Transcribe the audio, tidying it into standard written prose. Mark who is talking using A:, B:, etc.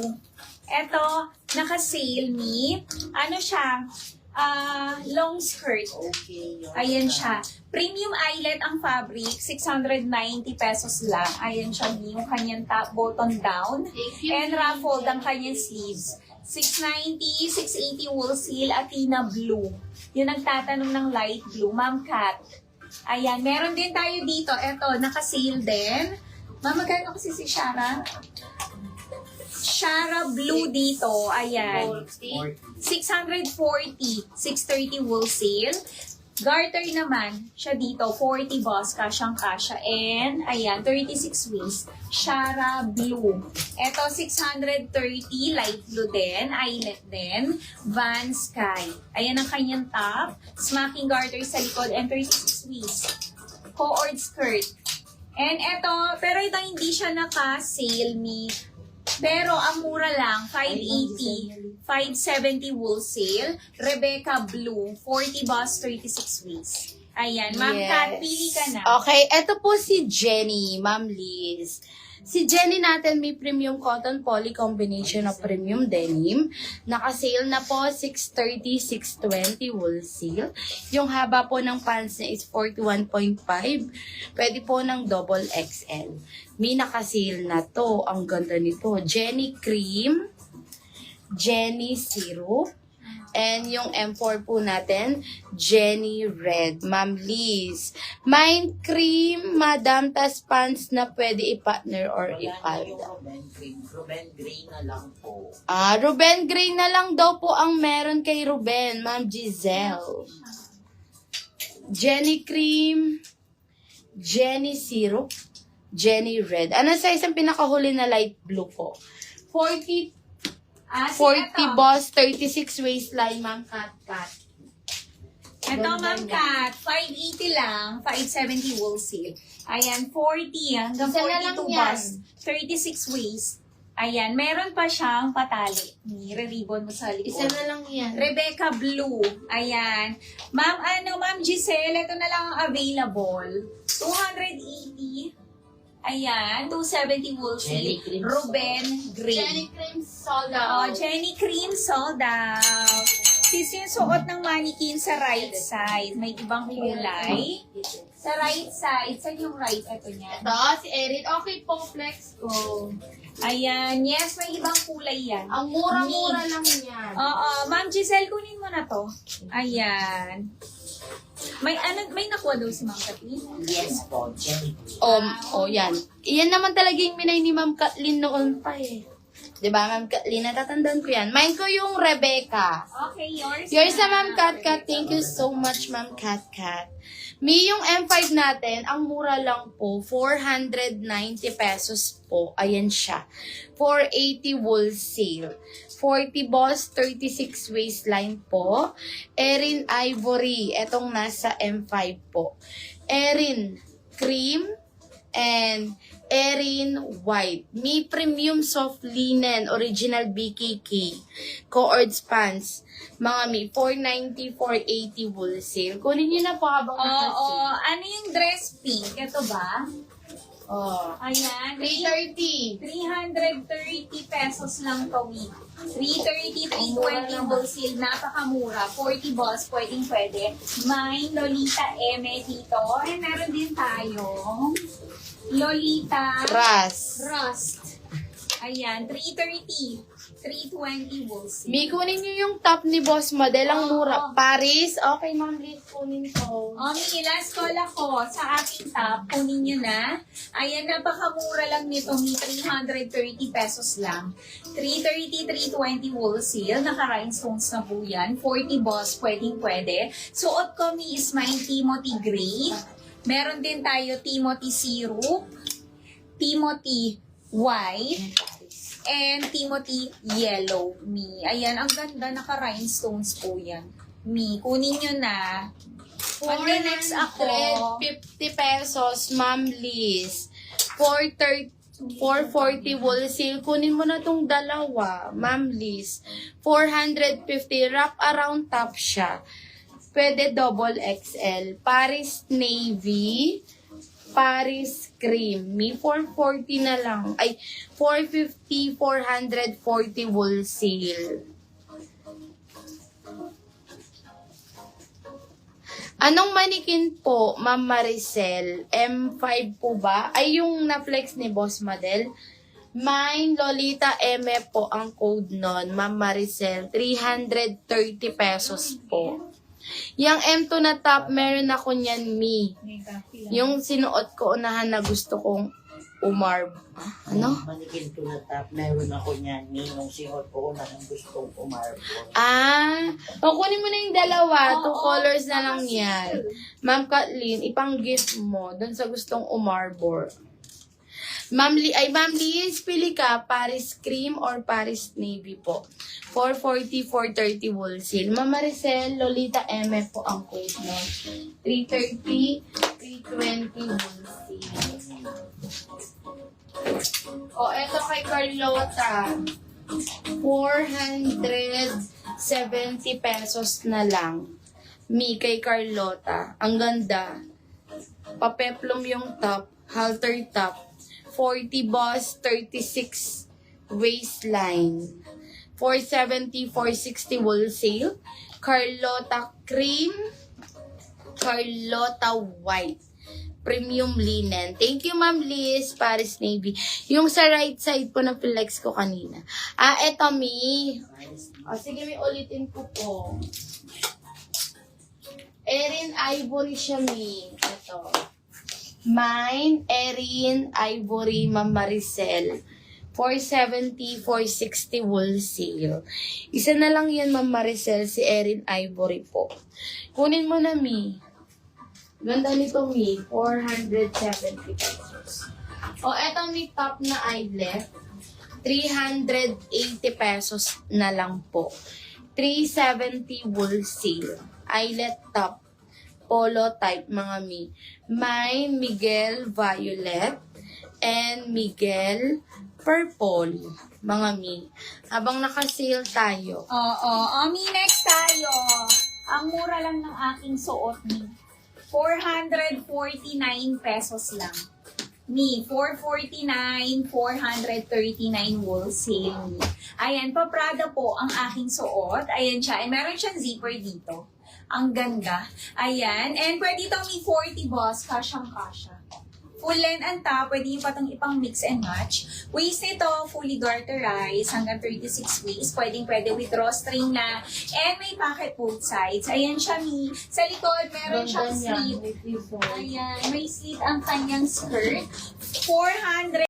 A: blue. Ito, naka-sale ni, ano siya, long skirt.
B: Okay.
A: Ayan siya. Premium eyelet ang fabric, 690 pesos lang. Ayan siya, yung kanyang top, button down. And ruffled ang kanyang sleeves. 690, 680 wool seal, Athena blue. Yung nagtatanong ng light blue, Ma'am Kat. Ayan, meron din tayo dito. Ito, naka-sale din. Ma'am, magkano kasi si Shara? Shara blue dito. Ayan. 640, 630 wool seal. Garter naman, siya dito, 40 boss, kasyang-kasya. And, ayan, 36 waist. Shara blue. Ito, 630, light blue din, eyelet din. Van Sky. Ayan ang kanyang top. Smacking garter sa likod and 36 waist. Co-ord skirt. And ito, pero ito hindi siya naka-sale me. Pero ang mura lang, 580, 570 wool sale. Rebecca blue, 40 boss, 36 waist. Ayan, Ma'am Kat, pili ka na.
B: Okay, eto po si Jenny, Ma'am Liz. Si Jenny natin may premium cotton poly combination of premium denim. Naka-sale na po 630, 620 wool seal. Yung haba po ng pants niya is 41.5. Pwede po ng double XL. May naka-sale na to. Ang ganda nito. Jenny cream, Jenny syrup, and yung M4 po natin, Jenny red. Ma'am Liz. Mind cream, madam, tas pants na pwede i-partner or ipalda.
C: Ruben Gray na lang po.
B: Ruben Gray na lang daw po ang meron kay Ruben, Ma'am Giselle. Jenny cream, Jenny syrup, Jenny red. Ano size ang pinakahuli na light blue po? 40
A: ito.
B: boss, 36 waistline, Ma'am Kat.
A: Ito, Ma'am Kat, 580 lang, 570 wool seal. Ayan, 40 hanggang
B: Isa na lang
A: 42
B: yan.
A: boss, 36 waist. Ayan, meron pa siyang patali. Nire-ribbon mo sa likod.
B: Isa na lang yan.
A: Rebecca blue. Ayan. Ma'am Giselle, ito na lang ang available. 280. Ayan, 270 wool
C: Jenny
A: seal.
C: cream
A: Ruben Gray.
B: Jenny cream sold
A: Oh,
B: out.
A: Jenny cream sold out. Sis yung suot ng mannequin sa right side. May ibang kulay. Sa right side. Saan yung right? Ito niya.
B: Ito, si Erin. Okay po, flex ko.
A: Ayan. Yes, may ibang kulay yan.
B: Ang mura-mura lang yan.
A: Oo. Ma'am Giselle, kunin mo na to. Ayan. May nakuha daw si Ma'am Kathleen.
C: Yes po, Jenny.
B: Yan. Iyan naman talaga yung minay ni Ma'am Kathleen noon pa eh. Diba, Ma'am Kathleen? Natatandaan ko yan. Mine ko yung Rebecca.
A: Okay, yours.
B: Yours na, Ma'am Kat. Thank you so much, Ma'am Kat. Mi, yung M5 natin, ang mura lang po, 490 pesos po. Ayan siya. 480 wool seal. 40 boss, 36 waistline po. Erin Ivory, etong nasa M5 po. Erin Cream and Erin White. Mi premium soft linen, original BKK. Co-ords pants. Mga mi, 490, 480 wool sale. Kunin nyo na po habang
A: Oo. Ano yung dress pink? Ito ba? Ayan.
B: 330.
A: 330 pesos lang to week. 330, 320 wholesale, napakamura. 40 boss, pwede. May Lolita Eme dito. And meron din tayong Lolita Rust. Ayan, 330, 320 wholesale.
B: Mi, kunin nyo yung top ni Boss Model. Ang mura. Paris. Okay, Ma'am Liz, kunin ko.
A: Mi, last call ako sa aking top. Kunin nyo na. Ayan, napakamura lang nito. Mi, 330 pesos lang. 330, 320 wholesale. Naka-rhinestones na po yan. 40 boss, pwede. Suot ko, Mi, is my Timothy Gray. Meron din tayo Timothy Syrup, Timothy White, and Timothy Yellow. Mi. Ayan, ang ganda. Naka-rhinestones po yan. Mi, kunin nyo na. Under next ako.
B: 450 pesos, Ma'am Liz. 440 wholesale. Kunin mo na tong dalawa, Ma'am Liz. 450. Wrap around top siya. Pwede double XL. Paris Navy. Paris Cream. May 440 na lang. Ay, 450, 440 wholesale. Anong manikin po, Ma'am Maricel? M5 po ba? Ay, yung na-flex ni Boss Madel. Mine, Lolita M po ang code nun, Ma'am Maricel. 330 pesos po. Yung M2 na top, meron ako niyan, Mi. Yung sinuot ko unahan na gusto kong umarb. Ano?
C: Manikin ko na top, meron ako niyan. Ninong singot ko na ang gustong umarbor.
B: Kunin mo na yung dalawa.
A: Oo,
B: 2 colors na lang
A: kasi-
B: yan. Ma'am Kathleen, ipang gift mo dun sa gustong umarbor. Ma'am Liz, pili ka, Paris Cream or Paris Navy po. 440, 430 wholesale. Ma'am Maricel, Lolita M po ang code no. 330, 320 wholesale. O, eto kay Carlota. 470 pesos na lang. Mi kay Carlota. Ang ganda. Papeplum yung top. Halter top. 40 boss, 36 waistline. 470, 460 wholesale. Carlota cream. Carlota white. Premium linen. Thank you, Ma'am Liz. Paris Navy. Yung sa right side po na flex ko kanina. Eto, Mi. Sige, may ulitin ko po. Erin Ivory siya, Mi. Ito. Mine, Erin Ivory, Ma'am Maricel. 470, 460 wholesale. Isa na lang yan, Ma'am Maricel, si Erin Ivory po. Kunin mo na, Mi. Ganda nito, Mi. 470 pesos. Eto, Mi, top na eyelet. 380 pesos na lang po. 370 wholesale. Eyelet top. Polo type, mga Mi. Mine, Miguel Violet. And Miguel Purple. Mga Mi. Habang nakasale tayo.
A: Mi, next tayo. Ang mura lang ng aking suot, Mi. 449 pesos lang. Mi, 449, 439 wholesale, Mi. Ayan, pa-Prada po ang aking suot. Ayan siya. And meron siyang zipper dito. Ang ganda. Ayan. And pwede itong Mi 40 boss. Kasyang-kasya. Full length ang top, pwede nyo pa itong ipang mix and match. Waist nito, fully garterized, hanggang 36 waist. Pwede with drawstring na. And may pocket both sides. Ayan siya, Mi. Sa likod, meron siyang sleeve. Ayan, may sleeve ang kanyang skirt. 400